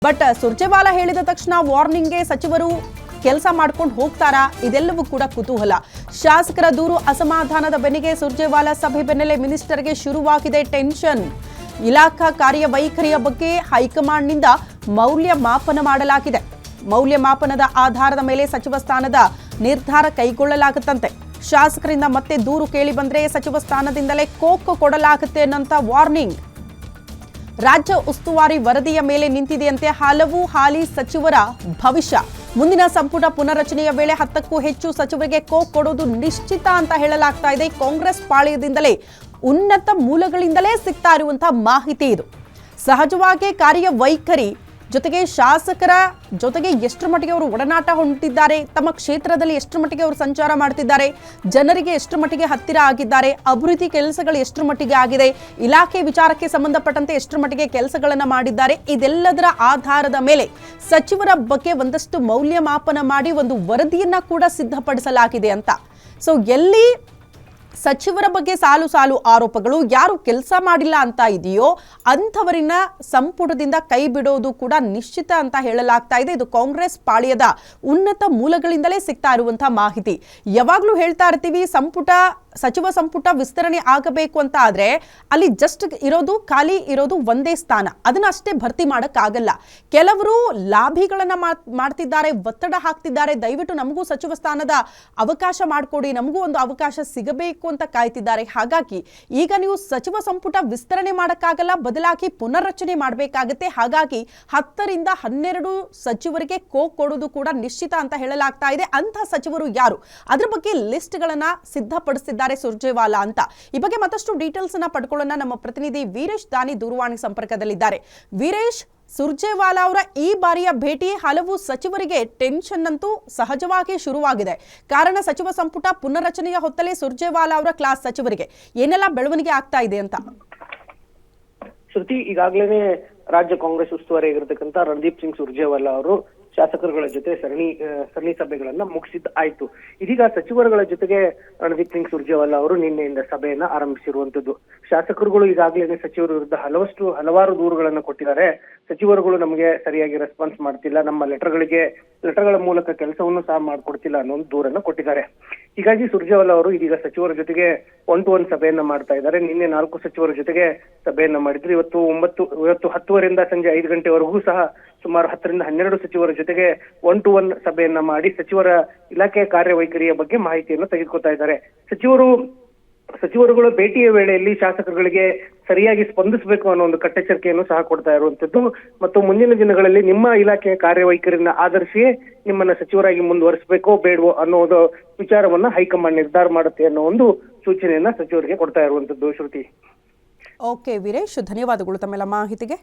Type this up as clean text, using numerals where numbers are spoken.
But Surjewala ಹೇಳಿದ ತಕ್ಷಣ ವಾರ್ನಿಂಗ್ಗೆ ಸಚಿವರು ಕೆಲಸ ಮಾಡ್ಕೊಂಡು ಹೋಗ್ತಾರಾ? ಇದೆಲ್ಲವೂ ಕೂಡ ಕುತೂಹಲ. ಶಾಸಕರ ದೂರು ಅಸಮಾಧಾನದ ಬೆನ್ನಿಗೆ ಸುರ್ಜೇವಾಲಾ ಸಭೆ ಬೆನ್ನಲ್ಲೇ ಮಿನಿಸ್ಟರ್ಗೆ ಶುರುವಾಗಿದೆ ಟೆನ್ಷನ್. ಇಲಾಖಾ ಕಾರ್ಯವೈಖರಿಯ ಬಗ್ಗೆ ಹೈಕಮಾಂಡ್ನಿಂದ ಮೌಲ್ಯಮಾಪನ ಮಾಡಲಾಗಿದೆ. ಮೌಲ್ಯಮಾಪನದ ಆಧಾರದ ಮೇಲೆ ಸಚಿವ ಸ್ಥಾನದ ನಿರ್ಧಾರ ಕೈಗೊಳ್ಳಲಾಗುತ್ತಂತೆ. ಶಾಸಕರಿಂದ ಮತ್ತೆ ದೂರು ಕೇಳಿ ಬಂದ್ರೆ ಸಚಿವ ಸ್ಥಾನದಿಂದಲೇ ಕೋಕ್ ಕೊಡಲಾಗುತ್ತೆ ಅನ್ನೋಂಥ ವಾರ್ನಿಂಗ್. ರಾಜ್ಯ ಉಸ್ತುವಾರಿ ವರದಿಯ ಮೇಲೆ ನಿಂತಿದೆಯಂತೆ ಹಲವು ಹಾಲಿ ಸಚಿವರ ಭವಿಷ್ಯ. ಮುಂದಿನ ಸಂಪುಟ ಪುನರ್ರಚನೆಯ ವೇಳೆ 10ಕ್ಕೂ ಹೆಚ್ಚು ಸಚಿವರಿಗೆ ಕೋಕ್ ಕೊಡೋದು ನಿಶ್ಚಿತ ಅಂತ ಹೇಳಲಾಗ್ತಾ ಇದೆ. ಕಾಂಗ್ರೆಸ್ ಪಾಳೆಯದಿಂದಲೇ ಉನ್ನತ ಮೂಲಗಳಿಂದಲೇ ಸಿಗ್ತಾ ಇರುವಂತಹ ಮಾಹಿತಿ ಇದು. ಸಹಜವಾಗಿ ಕಾರ್ಯವೈಖರಿ ಜೊತೆಗೆ ಶಾಸಕರ ಜೊತೆಗೆ ಎಷ್ಟರ ಮಟ್ಟಿಗೆ ಅವರು ಒಡನಾಟ ಹೊಂದಿದ್ದಾರೆ, ತಮ್ಮ ಕ್ಷೇತ್ರದಲ್ಲಿ ಎಷ್ಟರ ಮಟ್ಟಿಗೆ ಅವರು ಸಂಚಾರ ಮಾಡ್ತಿದ್ದಾರೆ, ಜನರಿಗೆ ಎಷ್ಟರ ಮಟ್ಟಿಗೆ ಹತ್ತಿರ ಆಗಿದ್ದಾರೆ, ಅಭಿವೃದ್ಧಿ ಕೆಲಸಗಳು ಎಷ್ಟರ ಮಟ್ಟಿಗೆ ಆಗಿದೆ, ಇಲಾಖೆ ವಿಚಾರಕ್ಕೆ ಸಂಬಂಧಪಟ್ಟಂತೆ ಎಷ್ಟರ ಮಟ್ಟಿಗೆ ಕೆಲಸಗಳನ್ನು ಮಾಡಿದ್ದಾರೆ, ಇದೆಲ್ಲದರ ಆಧಾರದ ಮೇಲೆ ಸಚಿವರ ಬಗ್ಗೆ ಒಂದಷ್ಟು ಮೌಲ್ಯಮಾಪನ ಮಾಡಿ ಒಂದು ವರದಿಯನ್ನ ಕೂಡ ಸಿದ್ಧಪಡಿಸಲಾಗಿದೆ ಅಂತ. ಸೊ ಎಲ್ಲಿ ಸಚಿವರ ಬಗ್ಗೆ ಸಾಲು ಸಾಲು ಆರೋಪಗಳು, ಯಾರು ಕೆಲಸ ಮಾಡಿಲ್ಲ ಅಂತ ಇದೆಯೋ ಅಂಥವರನ್ನ ಸಂಪುಟದಿಂದ ಕೈ ಬಿಡೋದು ಕೂಡ ನಿಶ್ಚಿತ ಅಂತ ಹೇಳಲಾಗ್ತಾ ಇದೆ. ಇದು ಕಾಂಗ್ರೆಸ್ ಪಾಳ್ಯದ ಉನ್ನತ ಮೂಲಗಳಿಂದಲೇ ಸಿಗ್ತಾ ಇರುವಂತಹ ಮಾಹಿತಿ. ಯಾವಾಗಲೂ ಹೇಳ್ತಾ ಇರ್ತೀವಿ, ಸಚಿವ ಸಂಪುಟ ವಿಸ್ತರಣೆ ಆಗಬೇಕು ಅಂತ ಆದ್ರೆ ಅಲ್ಲಿ ಜಸ್ಟ್ ಇರೋದು ಖಾಲಿ ಇರೋದು ಒಂದೇ ಸ್ಥಾನ, ಅದನ್ನ ಅಷ್ಟೇ ಭರ್ತಿ ಮಾಡಕ್ಕಾಗಲ್ಲ. ಕೆಲವರು ಲಾಭಿಗಳನ್ನ ಮಾಡ್ತಿದ್ದಾರೆ, ಒತ್ತಡ ಹಾಕ್ತಿದ್ದಾರೆ, ದಯವಿಟ್ಟು ನಮಗೂ ಸಚಿವ ಸ್ಥಾನದ ಅವಕಾಶ ಮಾಡಿಕೊಡಿ, ನಮಗೂ ಒಂದು ಅವಕಾಶ ಸಿಗಬೇಕು ಅಂತ ಕಾಯ್ತಿದ್ದಾರೆ. ಹಾಗಾಗಿ ಈಗ ನೀವು ಸಚಿವ ಸಂಪುಟ ವಿಸ್ತರಣೆ ಮಾಡಕ್ಕಾಗಲ್ಲ, ಬದಲಾಗಿ ಪುನರ್ರಚನೆ ಮಾಡಬೇಕಾಗುತ್ತೆ. ಹಾಗಾಗಿ 10ರಿಂದ 12 ಸಚಿವರಿಗೆ ಕೋಕ್ ಕೊಡೋದು ಕೂಡ ನಿಶ್ಚಿತ ಅಂತ ಹೇಳಲಾಗ್ತಾ ಇದೆ. ಅಂತ ಸಚಿವರು ಯಾರು, ಅದ್ರ ಬಗ್ಗೆ ಲಿಸ್ಟ್ ಗಳನ್ನ ಸಿದ್ಧಪಡಿಸಿದ್ದಾರೆ ಸುರ್ಜೇವಾಲಾ ಅಂತ. ಈ ಬಗ್ಗೆ ಮತ್ತಷ್ಟು ಡೀಟೇಲ್ಸ್ ಅನ್ನ ಪಡ್ಕೊಳ್ಳೋಣ. ನಮ್ಮ ಪ್ರತಿನಿಧಿ ವೀರೇಶ್ ದಾನಿ ದೂರವಾಣಿ ಸಂಪರ್ಕದಲ್ಲಿದ್ದಾರೆ. ವೀರೇಶ್, ಸುರ್ಜೇವಾಲಾ ಅವರ ಈ ಬಾರಿಯ ಭೇಟಿ ಹಲವು ಸಚಿವರಿಗೆ ಟೆನ್ಷನ್ ಅಂತೂ ಸಹಜವಾಗಿ ಶುರುವಾಗಿದೆ. ಕಾರಣ ಸಚಿವ ಸಂಪುಟ ಪುನರ್ರಚನೆಯ ಹೊತ್ತಲೇ ಸುರ್ಜೇವಾಲಾ ಅವರ ಕ್ಲಾಸ್ ಸಚಿವರಿಗೆ ಏನೆಲ್ಲ ಬೆಳವಣಿಗೆ ಆಗ್ತಾ ಇದೆ ಅಂತ. ಶ್ರುತಿ, ಈಗಾಗಲೇ ರಾಜ್ಯ ಕಾಂಗ್ರೆಸ್ ಉಸ್ತುವಾರಿ ಆಗಿರತಕ್ಕಂತ ರಣದೀಪ್ ಸಿಂಗ್ ಸುರ್ಜೇವಾಲಾ ಅವರು ಶಾಸಕರುಗಳ ಜೊತೆ ಸರಣಿ ಸಭೆಗಳನ್ನ ಮುಗಿಸಿದ್ದಾಯ್ತು. ಇದೀಗ ಸಚಿವರುಗಳ ಜೊತೆಗೆ ರಣದೀಪ್ ಸಿಂಗ್ ಸುರ್ಜೇವಾಲಾ ಅವರು ನಿನ್ನೆಯಿಂದ ಸಭೆಯನ್ನ ಆರಂಭಿಸಿರುವಂತದ್ದು. ಶಾಸಕರುಗಳು ಈಗಾಗಲೇ ಸಚಿವರ ವಿರುದ್ಧ ಹಲವಾರು ದೂರುಗಳನ್ನ ಕೊಟ್ಟಿದ್ದಾರೆ. ಸಚಿವರುಗಳು ನಮಗೆ ಸರಿಯಾಗಿ ರೆಸ್ಪಾನ್ಸ್ ಮಾಡ್ತಿಲ್ಲ, ನಮ್ಮ ಲೆಟರ್ಗಳ ಮೂಲಕ ಕೆಲಸವನ್ನು ಸಹ ಮಾಡ್ಕೊಡ್ತಿಲ್ಲ ಅನ್ನೋ ಒಂದು ದೂರನ್ನ ಕೊಟ್ಟಿದ್ದಾರೆ. ಹೀಗಾಗಿ ಸುರ್ಜೇವಾಲಾ ಅವರು ಇದೀಗ ಸಚಿವರ ಜೊತೆಗೆ 1-to-1 ಸಭೆಯನ್ನ ಮಾಡ್ತಾ ಇದ್ದಾರೆ. ನಿನ್ನೆ 4 ಸಚಿವರ ಜೊತೆಗೆ ಸಭೆಯನ್ನ ಮಾಡಿದ್ರು. ಇವತ್ತು 10:30ರಿಂದ ಸಂಜೆ 5 ಗಂಟೆವರೆಗೂ ಸಹ ಸುಮಾರು 10ರಿಂದ 12 ಸಚಿವರ ಜೊತೆಗೆ 1-to-1 ಸಭೆಯನ್ನ ಮಾಡಿ ಸಚಿವರ ಇಲಾಖೆಯ ಕಾರ್ಯವೈಖರಿಯ ಬಗ್ಗೆ ಮಾಹಿತಿಯನ್ನು ತೆಗೆದುಕೊಳ್ತಾ ಇದ್ದಾರೆ. ಸಚಿವರುಗಳ ಭೇಟಿಯ ವೇಳೆಯಲ್ಲಿ ಶಾಸಕರುಗಳಿಗೆ ಸರಿಯಾಗಿ ಸ್ಪಂದಿಸಬೇಕು ಅನ್ನೋ ಒಂದು ಕಟ್ಟೆಚ್ಚರಿಕೆಯನ್ನು ಸಹ ಕೊಡ್ತಾ ಇರುವಂತದ್ದು. ಮತ್ತು ಮುಂದಿನ ದಿನಗಳಲ್ಲಿ ನಿಮ್ಮ ಇಲಾಖೆಯ ಕಾರ್ಯವೈಖರಿಯನ್ನ ಆಧರಿಸಿ ನಿಮ್ಮನ್ನ ಸಚಿವರಾಗಿ ಮುಂದುವರಿಸಬೇಕೋ ಬೇಡವೋ ಅನ್ನೋದು ವಿಚಾರವನ್ನ ಹೈಕಮಾಂಡ್ ನಿರ್ಧಾರ ಮಾಡುತ್ತೆ ಅನ್ನೋ ಒಂದು ಸೂಚನೆಯನ್ನ ಸಚಿವರಿಗೆ ಕೊಡ್ತಾ ಇರುವಂತದ್ದು. ಶ್ರುತಿ. ಓಕೆ ವೀರೇಶ್, ಧನ್ಯವಾದಗಳು ತಮ್ಮೆಲ್ಲ ಮಾಹಿತಿಗೆ.